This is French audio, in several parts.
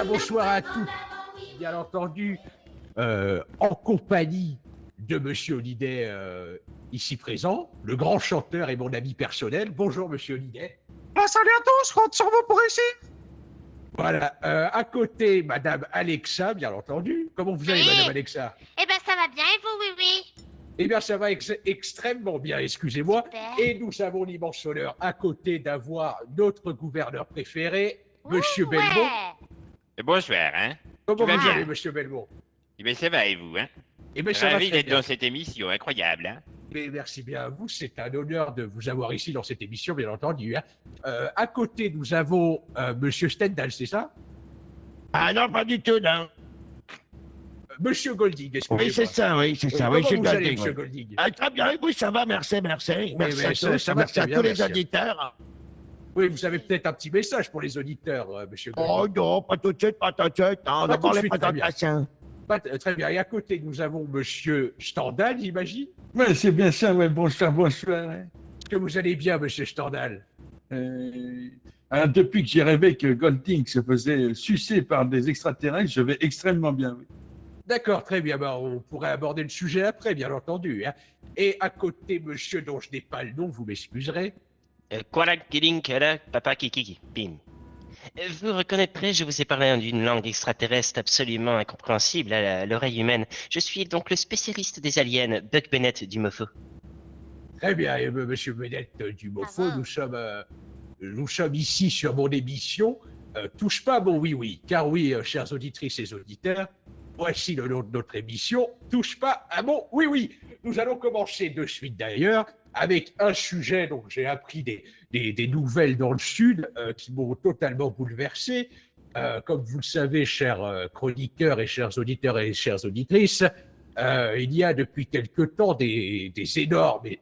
bien, bonsoir à tous. Bien entendu, en compagnie de Monsieur Hallyday, ici présent, le grand chanteur et mon ami personnel. Bonjour, Monsieur Hallyday. Ah, salut à tous, je rentre sur vous pour ici. Voilà, à côté, Madame Alexa, bien entendu. Comment vous allez, Oui. Madame Alexa? Eh ben ça va bien et vous, oui, oui. Eh bien, ça va extrêmement bien, excusez-moi. Super. Et nous avons l'immense honneur, à côté, d'avoir notre gouverneur préféré, Monsieur Ouh, Belmont. ouais. Et bonsoir, hein. Comment vas vous bien allez, Monsieur Belmont? Eh bien, ça va et vous, hein. Eh bien, ça va Ravi très d'être bien. dans cette émission incroyable, hein. Mais merci bien à vous, c'est un honneur de vous avoir ici dans cette émission, bien entendu. Hein. À côté, nous avons Monsieur Stendhal, c'est ça? Ah non, pas du tout, non. Monsieur Golding, excusez-moi. Oui, c'est ça, oui, c'est ça. Oui, Comment je vous allez, Golding, Monsieur oui. Golding? Ah, très bien, oui, ça va, merci, merci. Merci ben, à ça tous, va merci très à bien, tous les merci. auditeurs. Oui, vous avez peut-être un petit message pour les auditeurs, Monsieur Golding. Oh non, pas tout de suite, pas tout de suite. Non, Pas d'abord tout de les suite, très bien. présentations. Très bien. Et à côté, nous avons Monsieur Stendhal, j'imagine. Ouais, c'est bien ça, ouais, bonsoir, bonsoir. Hein. Est-ce que vous allez bien, Monsieur Stendhal? Alors, depuis que j'ai rêvé que Golding se faisait sucer par des extraterrestres, je vais extrêmement bien, oui. D'accord, très bien. Ben, on pourrait aborder le sujet après, bien entendu. Hein. Et à côté, Monsieur dont je n'ai pas le nom, vous m'excuserez. Kwarak Killing Kala Papa Kikiki. Bim. Vous reconnaîtrez, je vous ai parlé d'une langue extraterrestre absolument incompréhensible à l'oreille humaine. Je suis donc le spécialiste des aliens, Buck Bennett du MoFo. Très bien, et Monsieur Bennett du MoFo, va. nous sommes ici sur mon émission. Touche pas à mon oui-oui, car oui, chères auditrices et auditeurs, voici le nom de notre émission. Touche pas à mon oui-oui. Nous allons commencer de suite d'ailleurs avec un sujet dont j'ai appris des nouvelles dans le Sud qui m'ont totalement bouleversé. Comme vous le savez, chers chroniqueurs et chers auditeurs et chères auditrices, il y a depuis quelque temps des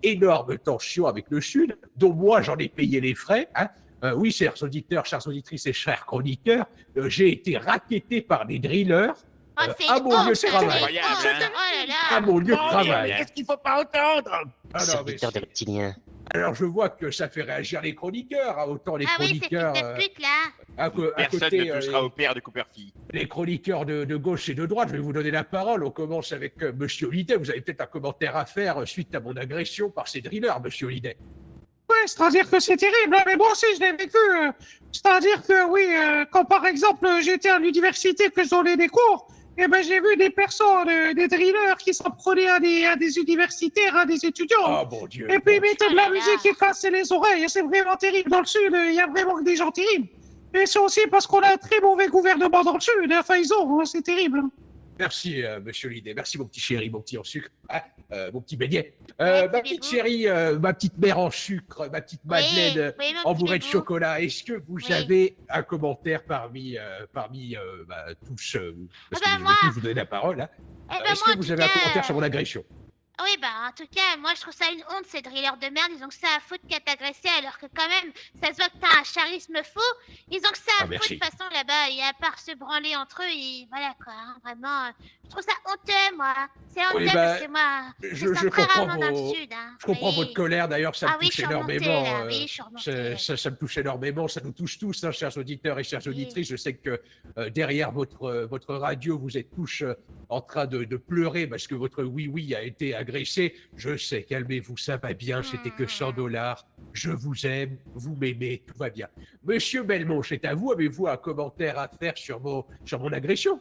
énormes tensions avec le Sud, dont moi j'en ai payé les frais. Hein. Oui, chers auditeurs, chères auditrices et chers chroniqueurs, j'ai été racketté par des drillers Oh, c'est à une mon lieu de honte, c'est travail. incroyable, une honte. hein. Oh là À là. mon lieu de Oh, travail. qu'est-ce qu'il faut pas entendre? Ah non, mais Serviteur de c'est- reptiliens. Alors je vois que ça fait réagir les chroniqueurs, hein, autant les Ah oui, ces fils chroniqueurs de pute là. à Personne côté, ne touchera au père de Cooperfield. les chroniqueurs de gauche et de droite. Je vais vous donner la parole. On commence avec Monsieur Hallyday. Vous avez peut-être un commentaire à faire suite à mon agression par ces drillers, Monsieur Hallyday. Ouais, c'est-à-dire que c'est terrible, hein, mais moi aussi je l'ai vécu. C'est-à-dire que oui, quand par exemple j'étais à l'université, que je donnais des cours, eh ben j'ai vu des personnes, des drillers qui s'en prenaient à des universitaires, à des étudiants. Oh mon Dieu. Et puis ils Bon, mettaient de la Oh là là. musique qui cassait les oreilles, et c'est vraiment terrible. Dans le Sud, il y a vraiment des gens terribles. Et c'est aussi parce qu'on a un très mauvais gouvernement dans le Sud. Enfin, ils ont, hein, c'est terrible. Merci, Monsieur Hallyday. Merci, mon petit chéri, mon petit en sucre. Ah, mon petit beignet. Ouais, Ma petit petite bébou. chérie, ma petite mère en sucre, ma petite Madeleine Oui, mon petit embourrée de bébou. chocolat. Est-ce que vous Oui. avez un commentaire parmi tous, parce Ah bah que moi. je vais tous vous donner la parole. Hein. Eh ben Est-ce moi, que en vous tout avez un cas, commentaire sur mon agression? Oui, bah en tout cas, moi je trouve ça une honte, ces drillers de merde. Ils ont que ça à foutre qu'à t'agresser, alors que quand même, ça se voit que t'as un charisme faux. Ils ont que ça à Ah, foutre merci. de toute façon là-bas, et à part se branler entre eux, et voilà quoi, hein, vraiment. Je trouve ça honteux, moi. C'est honteux Oui, bah, parce que moi, je je sens très comprends rarement dans le vos- Sud. Hein. Je comprends Oui. votre colère, d'ailleurs, ça Ah me oui, touche je suis remontée, énormément. là. Oui, je suis remontée. Ça me touche énormément, ça nous touche tous, hein, chers auditeurs et chères Oui. auditrices. Je sais que derrière votre radio, vous êtes tous en train de pleurer parce que votre oui-oui a été agressé. Je sais, calmez-vous, ça va bien, c'était que 100 $. Je vous aime, vous m'aimez, tout va bien. Monsieur Belmont, c'est à vous, avez-vous un commentaire à faire sur mon agression?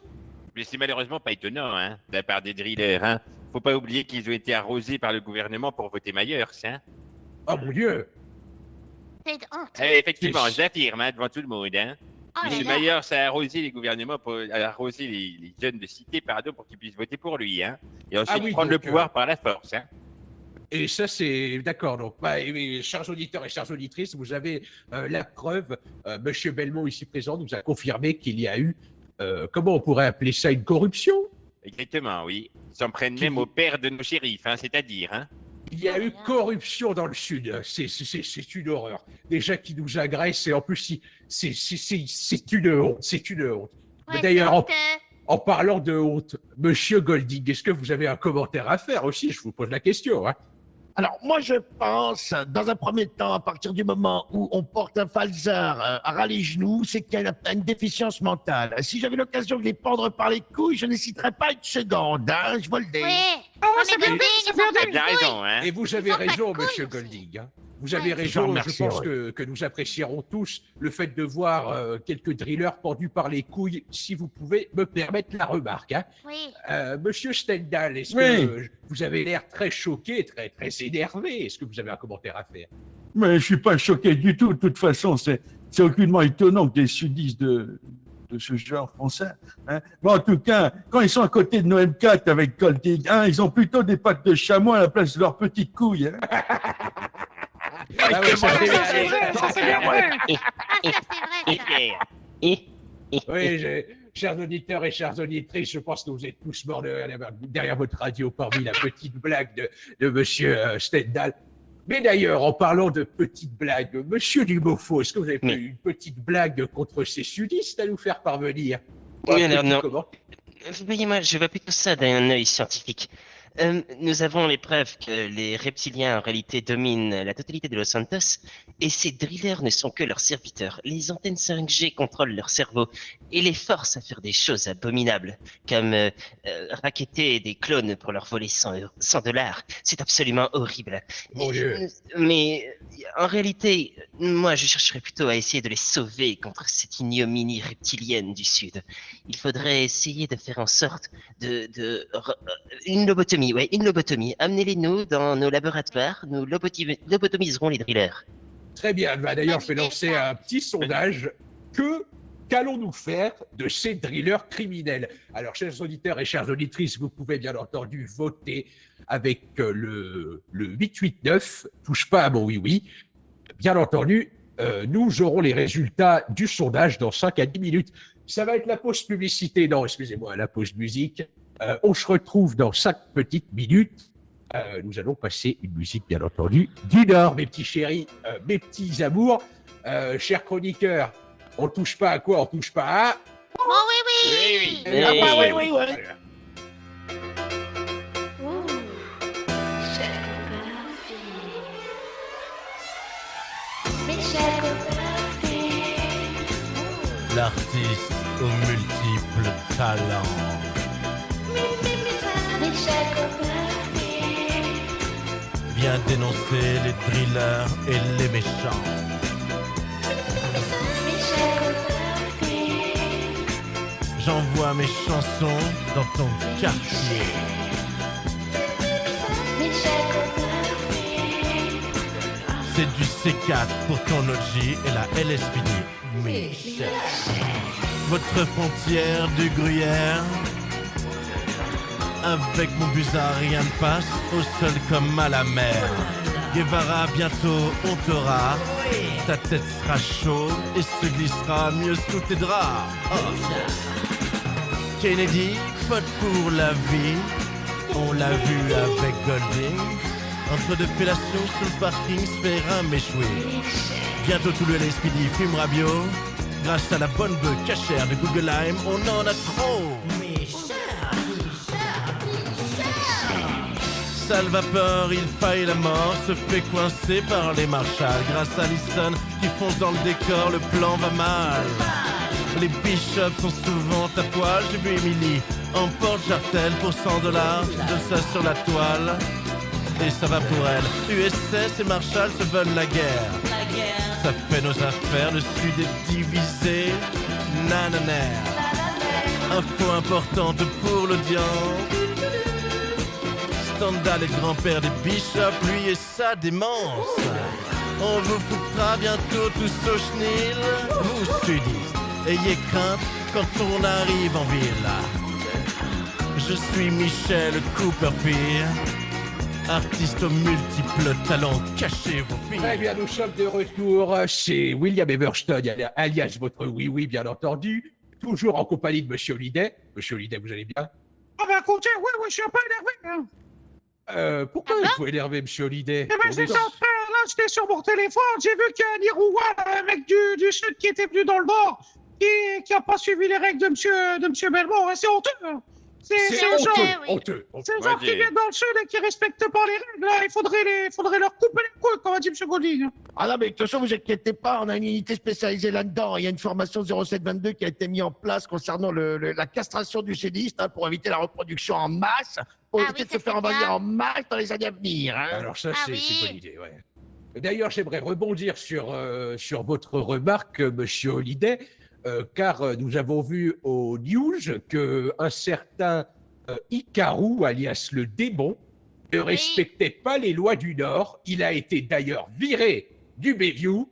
Mais c'est malheureusement pas étonnant, hein, de la part des drillers, hein. Faut pas oublier qu'ils ont été arrosés par le gouvernement pour voter Myers, hein. Oh mon Dieu! C'est de honte. Effectivement, C'est- je l'affirme, hein, devant tout le monde, hein. Oh là Monsieur là. Myers a arrosé les gouvernements, a arrosé les jeunes de cité, pardon, pour qu'ils puissent voter pour lui, hein. Et ensuite oui, prendre donc, le pouvoir par la force, hein. Et ça, c'est d'accord. Donc, chers auditeurs et chères auditrices, vous avez la preuve. Monsieur Belmont, ici présent, nous a confirmé qu'il y a eu, comment on pourrait appeler ça, une corruption? Exactement, oui. Ils s'en prennent même au père de nos shérifs, hein, c'est-à-dire, hein. Il y a Oh là eu là. corruption dans le Sud. C'est une horreur. Déjà qui nous agresse et en plus, c'est une honte. C'est une honte. Ouais, D'ailleurs, c'est en, honteux. en parlant de honte, Monsieur Golding, est-ce que vous avez un commentaire à faire aussi? Je vous pose la question. Hein. Alors, moi, je pense, dans un premier temps, à partir du moment où on porte un falzar à ras les genoux, c'est qu'il y a une déficience mentale. Si j'avais l'occasion de les pendre par les couilles, je n'hésiterais pas une seconde, hein, je vous le dis. Oui. Ah ouais, Non, c'est mais bien Golding, dit, c'est ils bien ont dit. pas T'as de bien couilles. raison, hein. Et vous avez Ils ont pas de raison, couilles monsieur aussi. Golding. Hein. Vous avez Ouais. raison, Je vous je remercie, pense ouais. que nous apprécierons tous le fait de voir quelques drillers pendus par les couilles, si vous pouvez me permettre la remarque. Hein. Oui. Monsieur Stendhal, est-ce Oui. que vous avez l'air très choqué, très énervé? Est-ce que vous avez un commentaire à faire? Mais je suis pas choqué du tout. De toute façon, c'est aucunement étonnant que des sudistes de ce genre font ça. Hein. Bon, en tout cas, quand ils sont à côté de nos M4 avec Golding, hein, ils ont plutôt des pattes de chamois à la place de leurs petites couilles. Hein. Ah ouais, ça Ah, fait ça, c'est bien. vrai, ça, c'est bien vrai. Ah, ça, c'est vrai, ça. Et Oui, chers auditeurs et chères auditrices, je pense que vous êtes tous morts derrière votre radio parmi la petite blague de monsieur Stendhal. Mais d'ailleurs, en parlant de petites blagues, monsieur Dumofo, est-ce que vous avez Mais- une petite blague contre ces sudistes à nous faire parvenir? Oui, Un alors petit non. commentaire. Voyez-moi, je vois plutôt ça d'un œil scientifique. Nous avons les preuves que les reptiliens en réalité dominent la totalité de Los Santos et ces drillers ne sont que leurs serviteurs. Les antennes 5G contrôlent leur cerveau et les forcent à faire des choses abominables comme racketter des clones pour leur voler 100 $. C'est absolument horrible. Mon Dieu. Mais en réalité, moi je chercherais plutôt à essayer de les sauver contre cette ignominie reptilienne du Sud. Il faudrait essayer de faire en sorte une lobotomie, ouais, une lobotomie. Amenez-les nous dans nos laboratoires, nous lobotomiserons les drillers. Très bien. Bah, d'ailleurs, je vais Bonne idée, lancer ça. un petit sondage. Qu'allons-nous faire de ces drillers criminels? Alors, chers auditeurs et chères auditrices, vous pouvez bien entendu voter avec le 889, touche pas à mon oui-oui. Bien entendu, nous aurons les résultats du sondage dans 5 à 10 minutes. Ça va être la pause publicité, non, excusez-moi, la pause musique. On se retrouve dans 5 petites minutes. Nous allons passer une musique, bien entendu, du Nord, mes petits chéris, mes petits amours. Chers chroniqueurs, on touche pas à quoi? On touche pas à... Bon, oui, oui. Oui, Ah bah oui. oui, oui, oui. L'artiste aux multiples talents. Vient dénoncer les drillers et les méchants. J'envoie mes chansons dans ton quartier. C'est du C4 pour ton OG et la LSPD. Michel. Votre frontière du gruyère. Avec mon busard, rien ne passe, au sol comme à la mer. Guevara, bientôt on t'aura. Ta tête sera chaude et se glissera mieux sous tes draps. Oh. Kennedy, pote pour la vie. On l'a vu avec Golding. Entre deux fellations sous le parking, se faire un méchoui. Bientôt tout le LSPD fumera bio. Grâce à la bonne bœuf cachère de Guggenheim, on en a trop. Sale vapeur, il faille la mort, se fait coincer par les marshals. Grâce à Liston qui fonce dans le décor, le plan va mal. Les bishops sont souvent à poil. J'ai vu Emily en porte-jartel pour 100 $. Je ça sur la toile. Et ça va pour elle. USS et Marshall se veulent la guerre. Ça fait nos affaires, le Sud est divisé. Nananaire. Info importante pour l'audience. Stendhal est le grand-père des bishops, lui et sa démence. On vous foutra bientôt tous au chenil. Vous sudistes, ayez crainte quand on arrive en ville. Je suis Michel Cooperfield, artiste aux multiples talents, cachez vos filles. Très bien, nous sommes de retour chez William Everston, alias votre oui-oui, bien entendu. Toujours en compagnie de Monsieur Hallyday. Monsieur Hallyday, vous allez bien? Ah bah écoutez, oui, je suis un peu énervé. Hein. Pourquoi il faut énerver Monsieur Hallyday? Eh ben, j'étais là, j'étais sur mon téléphone, j'ai vu qu'il y a un Iroua, un mec du Sud qui était venu dans le Nord, qui a pas suivi les règles de Monsieur Belmont, hein, c'est honteux. Hein. C'est C'est aux gens, honteux. oui. honteux. c'est aux Moi, gens qui j'ai- viennent dans le sud et qui respectent pas les règles. Là. Il faudrait leur couper les couilles, comme a dit M. Golding. Ah non, mais de toute façon, vous inquiétez pas, on a une unité spécialisée là-dedans. Il y a une formation 0722 qui a été mise en place concernant la castration du sédiste pour éviter la reproduction en masse, pour Ah éviter oui, de se ça, faire c'est envahir bien. en masse dans les années à venir. Hein. Alors ça, Ah c'est oui. une bonne idée, ouais. D'ailleurs, j'aimerais rebondir sur votre remarque, Monsieur Hallyday, car nous avons vu aux news qu'un certain Hikaru, alias le démon, ne respectait pas les lois du Nord. Il a été d'ailleurs viré du Bayview.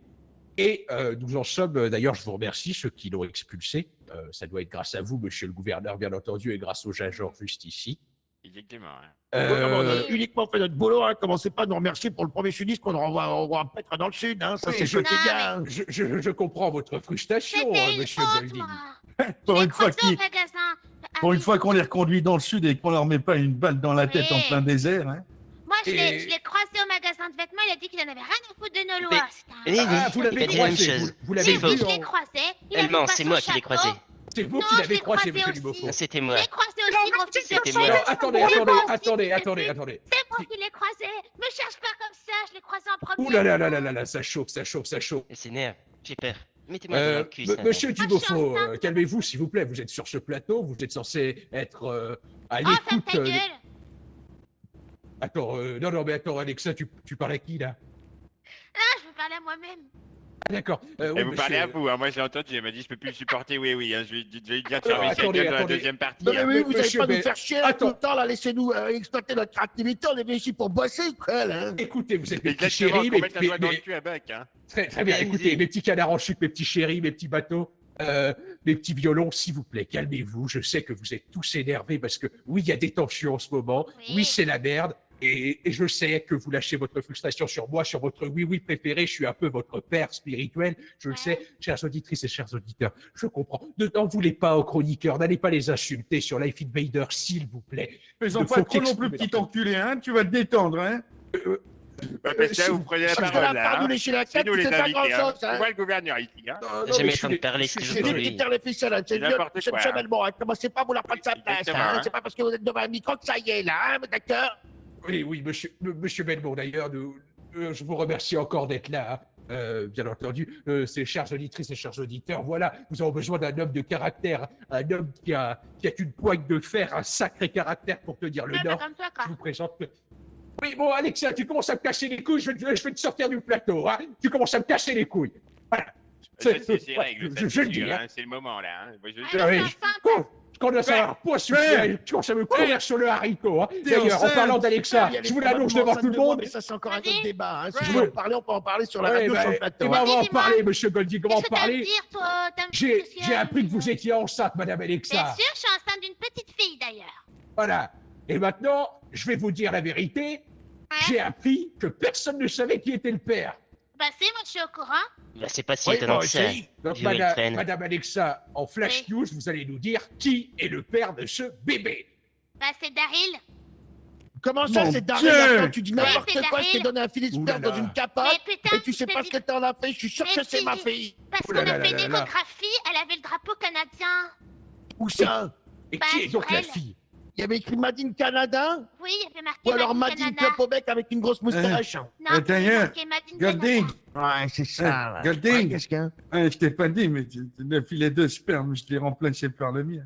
Et nous en sommes, d'ailleurs, je vous remercie, ceux qui l'ont expulsé. Ça doit être grâce à vous, monsieur le gouverneur, bien entendu, et grâce au Gingembre juste ici. Exactement. Hein. On Euh, a uniquement fait notre boulot, hein. Commencez pas à nous remercier pour le premier sudiste qu'on envoie mettre dans le sud, hein. Ça Oui, c'est je- quotidien. je comprends votre frustration, C'était une monsieur honte, Golding. moi. Pour Je une l'ai fois croisé au qu'il- magasin. Ah Pour une oui. fois qu'on les reconduit dans le sud et qu'on leur met pas une balle dans la tête en Oui. plein désert, hein. Moi, je l'ai Et- je l'ai croisé au magasin de vêtements. Il a dit qu'il en avait rien à foutre de nos Mais- lois. C'était un- Ah, vous Il l'avez a dit la même croisé, chose. vous Oui, l'avez faux. oui, vu, je l'ai en- croisé. Il Elle avait ment, pas c'est son moi qui l'ai chapeau. croisé. c'est vous Non, qui je l'avez l'ai croisé, croisé monsieur aussi. Duboco. C'était Je moi. l'ai croisé Alors, aussi, gros c'était fils de moi. pute. Alors, attendez, C'est moi attendez, aussi, attendez, fils de attendez, pute. attendez. C'est moi qui l'ai croisé. Me cherche pas comme ça. Je l'ai croisé en premier. Ouh là là là là là là, ça chauffe, ça chauffe, ça chauffe. Elle s'énerve. J'ai peur. Mettez-moi dans le cul, ça. Monsieur je suis Duboco, enceinte. calmez-vous, s'il vous plaît. Vous êtes sur ce plateau, vous êtes censé être à Oh, ferme l'écoute. ta gueule. Attends, non, mais attends, Alexa, tu parles à qui, là? Ah, je veux parler à moi-même. Ah, d'accord. Et Oui, vous monsieur- parlez à vous, hein. Moi je l'ai entendu, elle m'a dit je peux plus le supporter, oui, oui, hein. Je vais lui dire de Alors, fermer sa attendez, gueule dans la attendez. deuxième partie. Non mais hein. oui, vous n'allez Monsieur, pas mais- nous faire chier là, tout Attends. le temps, là, laissez-nous exploiter notre activité, on est venu ici pour bosser, quoi, là. Écoutez, vous êtes mes petits Exactement, chéris, qu'on mette la doigt dans le mais- cul à Buck, hein. très bien. Allez-y. Écoutez, mes petits canards en chute, mes petits chéris, mes petits bateaux, mes petits violons, s'il vous plaît, calmez-vous. Je sais que vous êtes tous énervés parce que oui, il y a des tensions en ce moment. Oui. Oui, c'est la merde. Et je sais que vous lâchez votre frustration sur moi, sur votre oui-oui préféré. Je suis un peu votre père spirituel. Je le Ouais. sais, chères auditrices et chers auditeurs. Je comprends. Ne n'en voulez pas aux chroniqueurs. N'allez pas les insulter sur Life Invader, s'il vous plaît. Faisons Il pas faut trop non plus, qu'exprimer petit enculé, hein. Tu vas te détendre, hein. Bah, parce que là, vous prenez la Parce que parole, là, là. par nous hein. lécher la C'est tête, nous les c'est pas invités, hein. grand-chose, Tu hein. vois le gouverneur ici, hein. Non, Jamais mais je entendu suis- parler je ce que suis- je C'est veux lui lui. qui tire les ficelles, hein. C'est N'importe monsieur quoi, Michel hein. Belmont, hein. Commencez pas à vouloir prendre sa place, Exactement, hein. hein. C'est pas parce que vous êtes devant un micro que ça y est, là, hein, d'accord? Oui, monsieur Belmont, d'ailleurs, je vous remercie encore d'être là, hein. Bien entendu. Ces chères auditrices et chers auditeurs, voilà, nous avons besoin d'un homme de caractère, un homme qui a une poigne de fer, un sacré caractère pour tenir le Ouais, pas Nord. comme toi, Je quoi. vous présente. Oui, bon, Alexa, tu commences à me casser les couilles, je vais te sortir du plateau, hein. Tu commences à me casser les couilles. Voilà. Ça, c'est ouais, règle, ça, je c'est le dis, sûr, hein. hein. C'est le moment, là. hein. Moi, je- Ah, Ah mais oui, t'es enceinte. Quand on a ça pas suffire, tu commences à me courir sur le haricot. Hein. T'es D'ailleurs, en enceinte. parlant d'Alexa, Il y a les je vous l'annonce probablement devant tout le enceintes de moi, monde. Mais ça, c'est encore un Vas-y. autre débat, hein. Si Ouais. vous voulez en parler, on peut en parler sur la Ouais, radio, bah, sur le tu plateau. vas hein. en Dis-moi. parler, monsieur Golding, on va en Qu'est-ce que t'as à me parler. dire, toi? T'as me J'ai soucié, appris que vous étiez enceinte, madame Bien Alexa. sûr, je suis enceinte d'une petite fille, d'ailleurs. Voilà. Et maintenant, je vais vous dire la vérité. Ouais. J'ai appris que personne ne savait qui était le père. Bah, c'est moi, je suis au courant. Bah, c'est pas si Oui, étonnant moi que ça. aussi. Donc, Vieux Elfren. madame Alexa, en flash Oui. news, vous allez nous dire qui est le père de ce bébé. Bah, c'est Daryl. Comment ça, Mon c'est Daryl, Dieu. là, tu dis Ouais, n'importe c'est quoi, je t'ai Daryl. donné un filet de Ouh sperme là dans là. une capote, Mais putain, et tu sais pas ce que t'en as fait, je suis sûr Mais que c'est si. ma fille. Parce Ouh qu'on là a là fait là une là là. échographie, elle avait le drapeau canadien. Où ça? Et Bah, qui est donc la elle. fille? Il y avait écrit Madine Canada, Oui, il y avait marqué ou alors Made in Madine Canada. Club au bec avec une grosse moustache. Non, Eh, il y avait d'ailleurs, marqué Made in Golding, Canada. Ouais, c'est ça, ouais. Golding. Ouais, qu'est-ce qu'il y a? hein, je t'ai pas dit, mais le filet de sperme, je l'ai remplacé par le mien.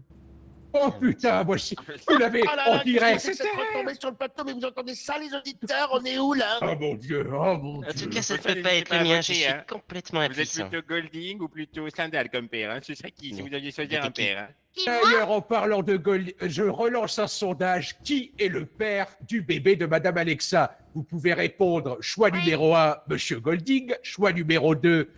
Oh putain, voici. Vous l'avez Ah là en là, direct. qu'est-ce que c'est de retomber sur le plateau, mais vous entendez ça, les auditeurs? On est où, là? Oh mon Dieu, oh mon En Dieu. tout cas, ça ne Vous peut n'hésitez pas être pas le à mien, voter, je suis hein. complètement Vous êtes impuissant. plutôt Golding ou plutôt Sandal comme père, hein. Ce serait qui si vous deviez choisir un père, hein? Qui, moi? D'ailleurs, en parlant de Gold, je relance un sondage. Qui est le père du bébé de Madame Alexa? Vous pouvez répondre choix Oui. numéro 1, Monsieur Golding. Choix numéro 2,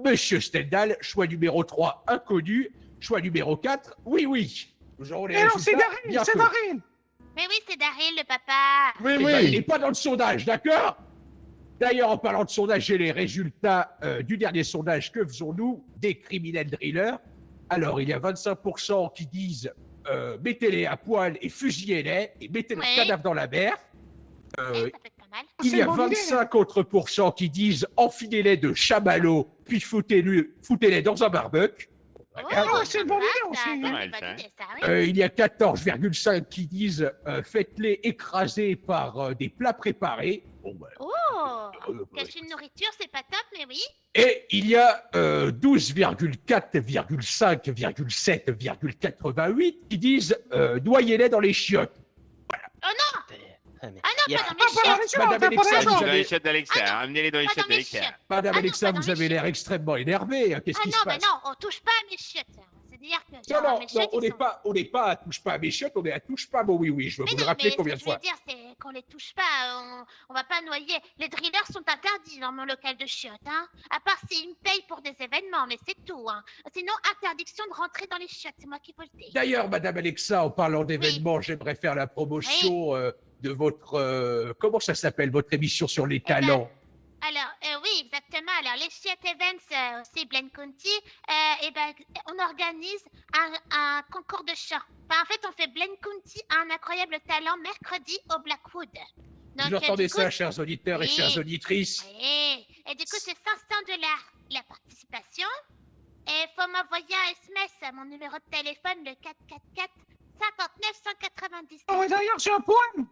Monsieur Stendhal. Choix numéro 3, inconnu. Choix numéro 4, oui, oui. Nous aurons les Eh non, c'est résultats Daryl, bientôt. c'est Daryl. Mais oui, c'est Daryl, le papa. Oui, Eh ben, il n'est oui. pas dans le sondage, d'accord? D'ailleurs, en parlant de sondage, j'ai les résultats du dernier sondage. Que faisons-nous des criminels drillers? Alors, il y a 25% qui disent mettez-les à poil et fusillez-les et mettez leur Oui. cadavre dans la mer. Eh, ça peut être pas mal. Il C'est y a une bonne idée, 25 autres pourcents qui disent enfilez-les de chamallows puis foutez-les dans un barbecue. Oh, c'est une bonne idée ça, aussi. c'est Pas une mal, bonne ça, hein. idée, ça, oui. Il y a 14,5 qui disent faites-les écraser par des plats préparés. Bon, bah, Oh, ouais. cacher une nourriture, c'est pas top, mais oui. Et il y a 12,4,7,88 qui disent noyez-les dans les chiottes. Oh non, Ah, mais ah y a- non, pas dans Pas mes dans chiottes. les chiottes, Madame pas dans Alexa, les vous Dans chiottes. avez- les chiottes d'Alexa, amenez-les dans les Pas chiottes dans mes d'Alexa. chiottes. Madame Ah non, Alexa, pas dans vous mes avez l'air extrêmement énervé. Qu'est-ce Ah qui non, se mais passe? non, on touche pas à mes chiottes. C'est-à-dire que Non, genre, non, mes non, chiottes, on ils n'est sont- pas, à touche pas à mes chiottes, on est à touche pas à mon oui-oui. Je veux Mais vous non, le rappeler mais combien de ce que je fois. veux dire, c'est qu'on les touche pas, on va pas noyer. Les drillers sont interdits dans mon local de chiottes, hein. À part s'ils me payent pour des événements, mais c'est tout, hein. Sinon, interdiction de rentrer dans les chiottes, c'est moi qui vous le dis. D'ailleurs, Madame Alexa, en parlant d'événements, j'aimerais faire la promotion de votre... comment ça s'appelle, votre émission sur les ben, talents? Alors, oui, exactement. Alors, les Chiottes Events, aussi Blaine County, et ben, on organise un concours de chant. Enfin, en fait, on fait Blaine County un incroyable talent mercredi au Blackwood. Donc, Vous entendez du coup, ça, chers auditeurs et oui. chères auditrices? oui. Et du coup, c'est 500 $ la participation. Et faut m'envoyer un SMS à mon numéro de téléphone, le 444 59 197. Oh, et d'ailleurs, j'ai un poème.